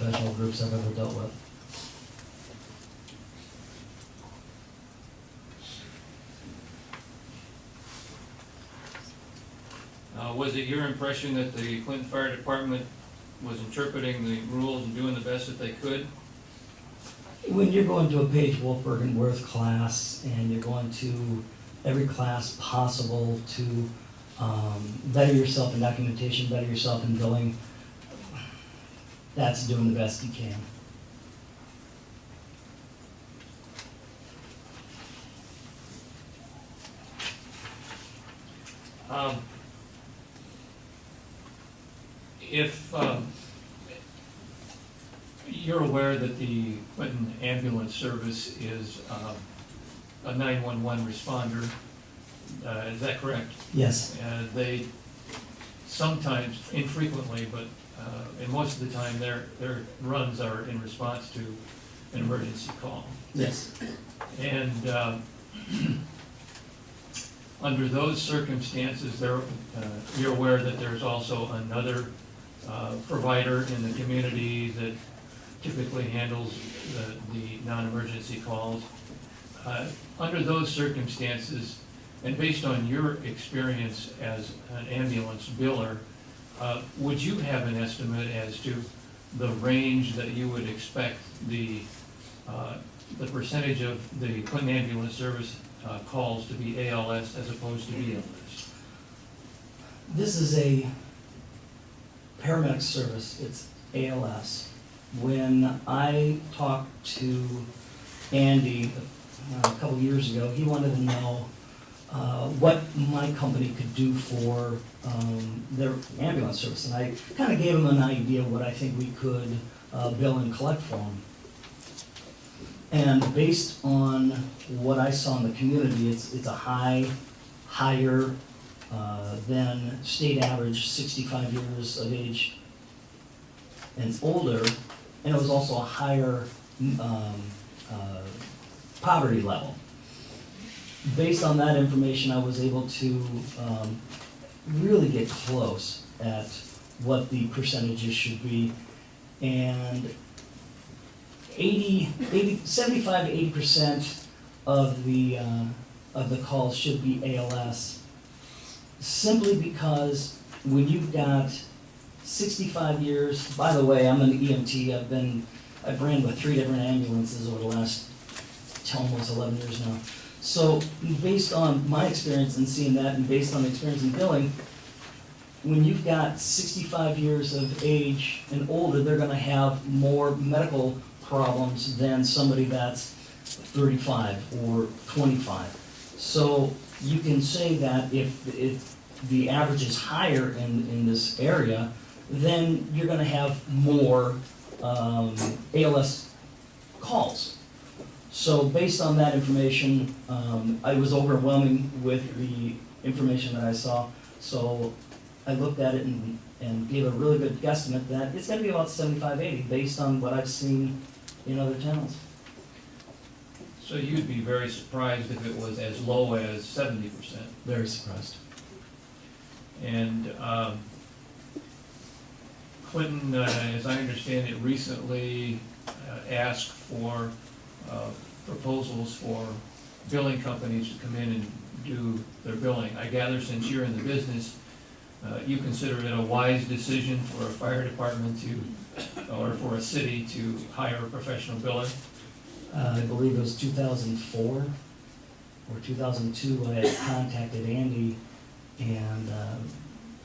professional groups I've ever dealt with. Was it your impression that the Clinton Fire Department was interpreting the rules and doing the best that they could? When you're going to a Page Wolfberg and Worth class, and you're going to every class possible to better yourself in documentation, better yourself in billing, that's doing the best you can. If you're aware that the Clinton Ambulance Service is a 911 responder, is that correct? Yes, They sometimes, infrequently, but and most of the time, their runs are in response to an emergency call. yes. And under those circumstances, you're aware that there's also another provider in the community that typically handles the non-emergency calls. Under those circumstances, and based on your experience as an ambulance biller, would you have an estimate as to the range that you would expect the percentage of the Clinton Ambulance Service calls to be ALS as opposed to BLS? This is a paramedic service, it's ALS. When I talked to Andy a couple years ago, he wanted to know what my company could do for their ambulance service. And I kind of gave him an idea of what I think we could bill and collect for them. And based on what I saw in the community, it's a higher than state average, 65 years of age and older, and it was also a higher poverty level. Based on that information, I was able to really get close at what the percentages should be. And 75 to 80% of the calls should be ALS, simply because when you've got 65 years, by the way, I'm an EMT, I've ran with 3 different ambulances over the last almost 11 years now. So based on my experience in seeing that, and based on the experience in billing, when you've got 65 years of age and older, they're gonna have more medical problems than somebody that's 35 or 25. So you can say that if the average is higher in this area, then you're gonna have more ALS calls. So based on that information, I was overwhelming with the information that I saw. So I looked at it and gave a really good guesstimate that it's gonna be about 75, 80 based on what I've seen in other towns. So you'd be very surprised if it was as low as 70%. Very surprised. And Clinton, as I understand it, recently asked for proposals for billing companies to come in and do their billing. I gather since you're in the business, you consider it a wise decision for a fire department or for a city to hire a professional biller? I believe it was 2004 or 2002, I had contacted Andy and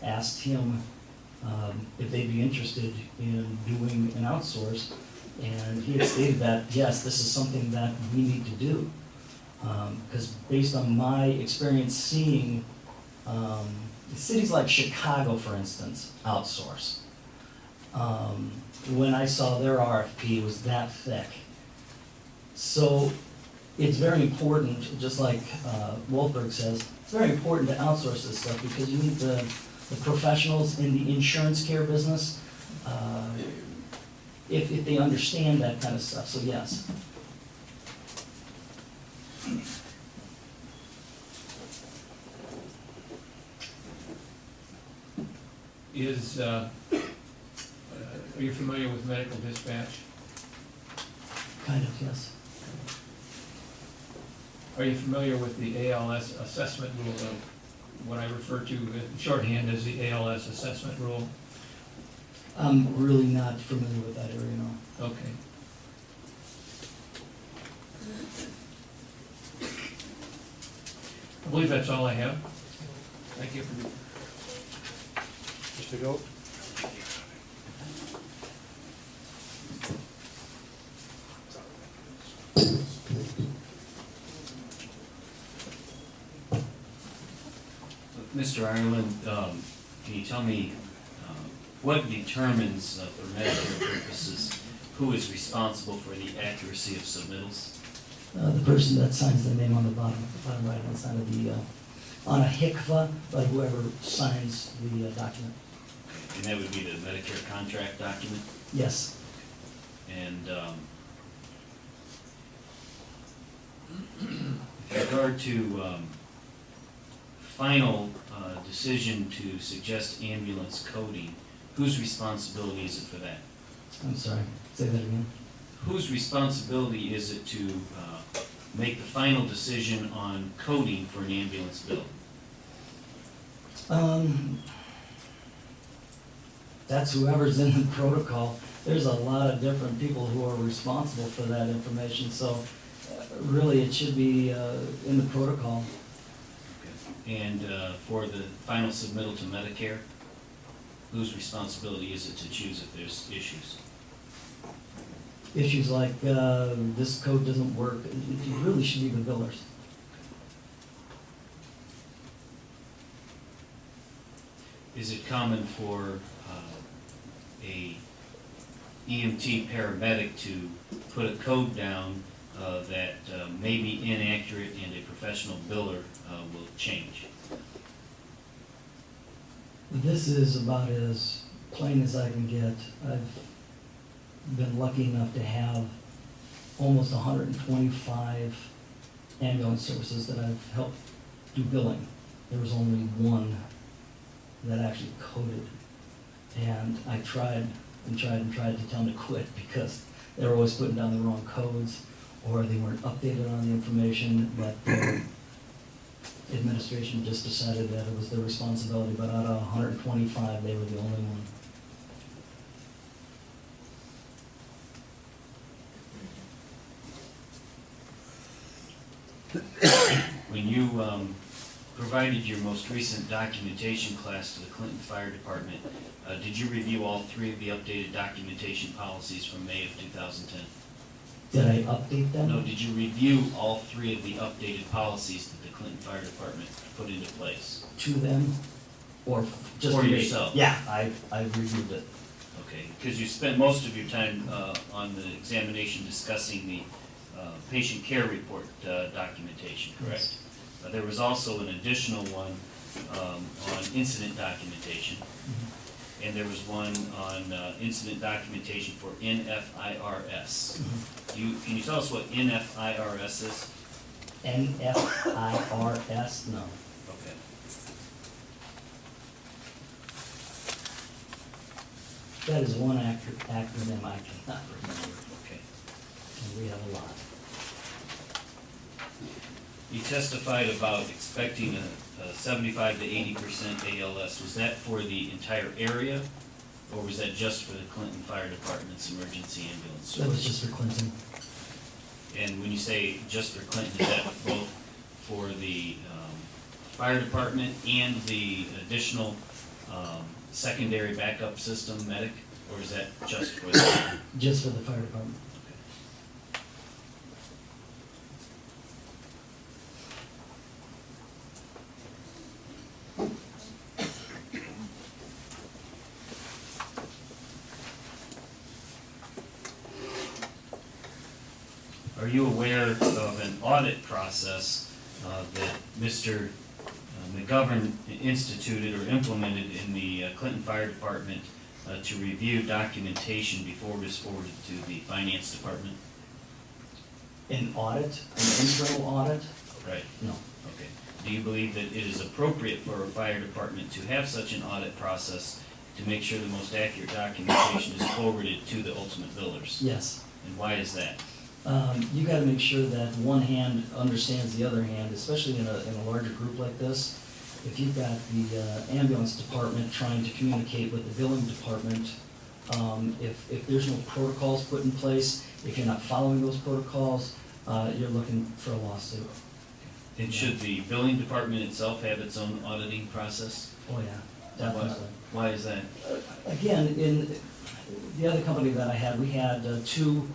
asked him if they'd be interested in doing an outsource. And he had stated that, yes, this is something that we need to do. Because based on my experience seeing cities like Chicago, for instance, outsource. When I saw their RFP, it was that thick. So it's very important, just like Wolfberg says, it's very important to outsource this stuff because you need the professionals in the insurance care business if they understand that kind of stuff, so yes. Are you familiar with medical dispatch? Kind of, yes. Are you familiar with the ALS assessment rule, what I refer to in shorthand as the ALS assessment rule? I'm really not familiar with that area, no. Okay. I believe that's all I have. Thank you. Mr. Goat? Mr. Ireland, can you tell me what determines, for Medicare purposes, who is responsible for the accuracy of submittals? The person that signs the name on the bottom right-hand side of the, on a HICVA, but whoever signs the document. And that would be the Medicare contract document? Yes. And with regard to final decision to suggest ambulance coding, whose responsibility is it for that? I'm sorry, say that again. Whose responsibility is it to make the final decision on coding for an ambulance bill? That's whoever's in the protocol. There's a lot of different people who are responsible for that information, so really it should be in the protocol. Okay. And for the final submittal to Medicare, whose responsibility is it to choose if there's issues? Issues like this code doesn't work, it really should be the billers. Is it common for a EMT paramedic to put a code down that may be inaccurate and a professional biller will change? This is about as plain as I can get. I've been lucky enough to have almost 125 ambulance services that I've helped do billing. There was only one that actually coded. And I tried and tried to tell them to quit because they were always putting down the wrong codes or they weren't updated on the information, but the administration just decided that it was their responsibility, but out of 125, they were the only one. When you provided your most recent documentation class to the Clinton Fire Department, did you review all three of the updated documentation policies from May of 2010? Did I update them? No, did you review all three of the updated policies that the Clinton Fire Department put into place? To them, or just For to me? yourself. Yeah, I reviewed it. Okay, because you spent most of your time on the examination discussing the patient care report documentation, correct? Yes. There was also an additional one on incident documentation, and there was one on incident documentation for NFIRS. Can you tell us what NFIRS is? NFIRS, no. Okay. That is one acronym I cannot remember, Okay. and we have a lot. You testified about expecting a 75 to 80% ALS. Was that for the entire area, or was that just for the Clinton Fire Department's emergency ambulance That was service? just for Clinton. And when you say just for Clinton, is that both for the fire department and the additional secondary backup system medic, or is that just for the? Just for the fire department. Are you aware of an audit process that Mr. McGovern instituted or implemented in the Clinton Fire Department to review documentation before it was forwarded to the Finance Department? An audit, an internal audit? Right. No. Okay. Do you believe that it is appropriate for a fire department to have such an audit process to make sure the most accurate documentation is forwarded to the ultimate billers. Yes. And why is that? You gotta make sure that one hand understands the other hand, especially in a larger group like this. If you've got the ambulance department trying to communicate with the billing department, if there's no protocols put in place, if you're not following those protocols, you're looking for a lawsuit. And should the billing department itself have its own auditing process? Oh, yeah, definitely. Why is that? Again, in the other company that I had, we had two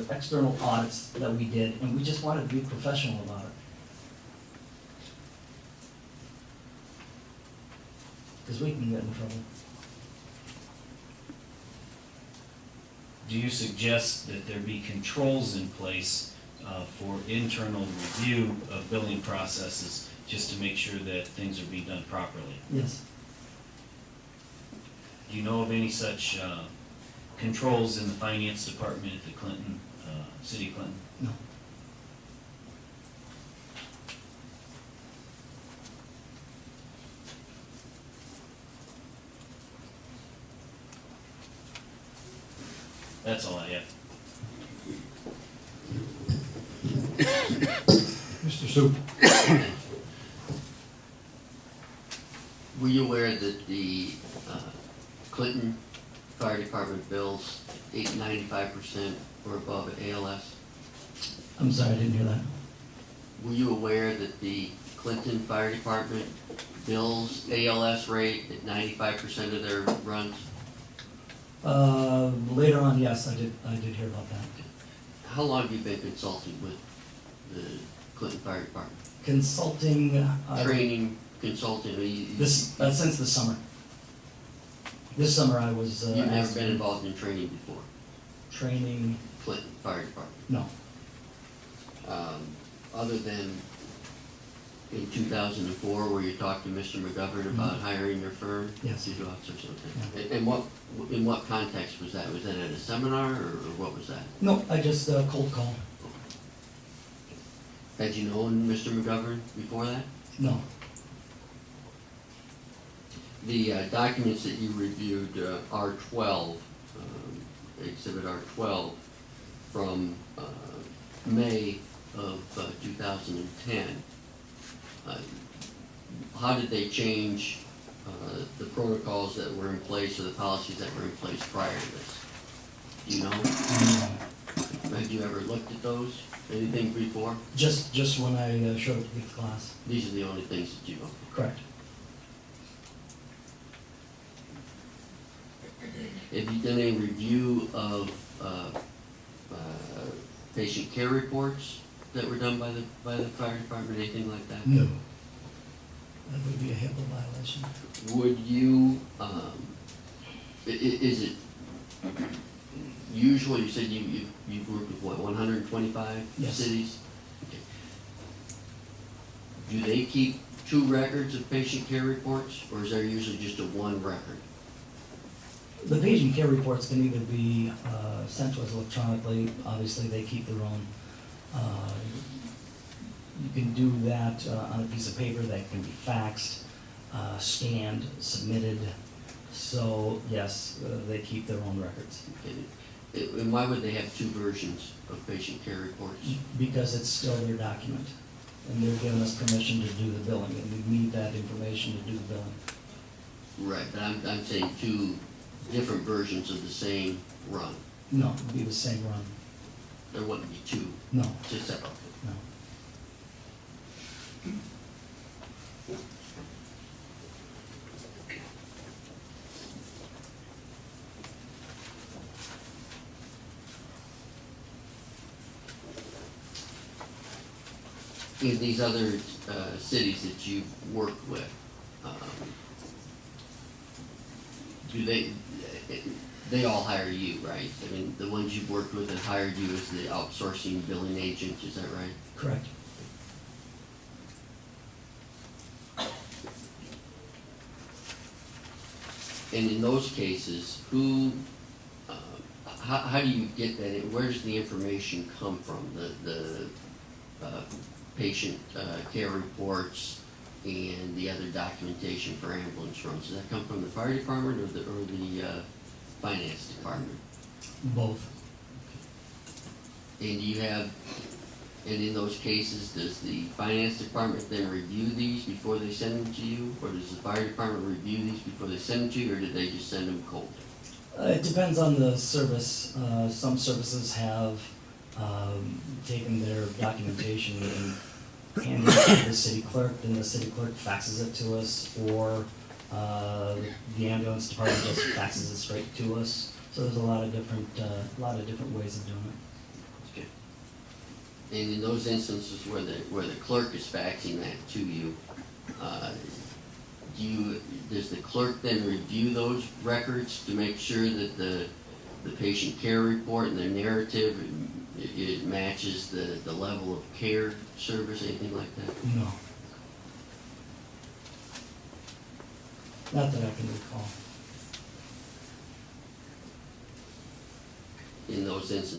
external audits that we did, and we just wanted to be professional about it. Because we can get in trouble. Do you suggest that there be controls in place for internal review of billing processes, just to make sure that things are being done properly? Yes. Do you know of any such controls in the finance department at the Clinton, City of Clinton? No. That's all I have. Mr. Soup. Were you aware that the Clinton Fire Department bills 95% or above ALS? I'm sorry, I didn't hear that. Were you aware that the Clinton Fire Department bills ALS rate at 95% of their runs? Later on, yes, I did hear about that. How long have you been consulting with the Clinton Fire Department? Consulting. Training, consulting, Since the summer. This summer I was. you've never asked been to- involved in training before, Training, Clinton Fire Department? no. Other than in 2004, where you talked to Mr. McGovern about hiring your firm? Yes. To do outsourcing, okay. And in what context was that? Was that at a seminar, or what was that? No, I just cold call. Had you known Mr. McGovern before that? No. The documents that you reviewed, R12, Exhibit R12, from May of 2010, how did they change the protocols that were in place or the policies that were in place prior to this? Do you know? Had you ever looked at those? Anything before? Just when I showed up to the class. These are the only things that you know. Correct. Have you done any review of patient care reports that were done by the fire department, anything like that? No. That would be a HIPAA violation. Would you, is it usual, you said you've worked with what, 125 Yes. cities? Okay. Do they keep two records of patient care reports, or is there usually just a one record? The patient care reports can either be sent to us electronically, obviously they keep their own. You can do that on a piece of paper that can be faxed, scanned, submitted. So yes, they keep their own records. Okay. And why would they have two versions of patient care reports? Because it's still their document. And they're giving us permission to do the billing, and we need that information to do the billing. Right, but I'm saying two different versions of the same run. No, it'd be the same run. There wouldn't be two, No, just separate. no. In these other cities that you've worked with, do they all hire you, right? I mean, the ones you've worked with that hired you as the outsourcing billing agent, is that right? Correct. And in those cases, who, how do you get that? Where does the information come from? The patient care reports, and the other documentation for ambulance runs? Does that come from the fire department or the finance department? Both. And do you have, and in those cases, does the finance department then review these before they send them to you? Or does the fire department review these before they send them to you, or do they just send them cold? It depends on the service. Some services have taken their documentation and handed it to the city clerk, then the city clerk faxes it to us, or the ambulance department just faxes it straight to us. So there's a lot of different ways of doing it. Okay. And in those instances where the clerk is faxing that to you, does the clerk then review those records to make sure that the patient care report and the narrative, it matches the level of care, service, anything like that? No. Not that I can recall. In those instances,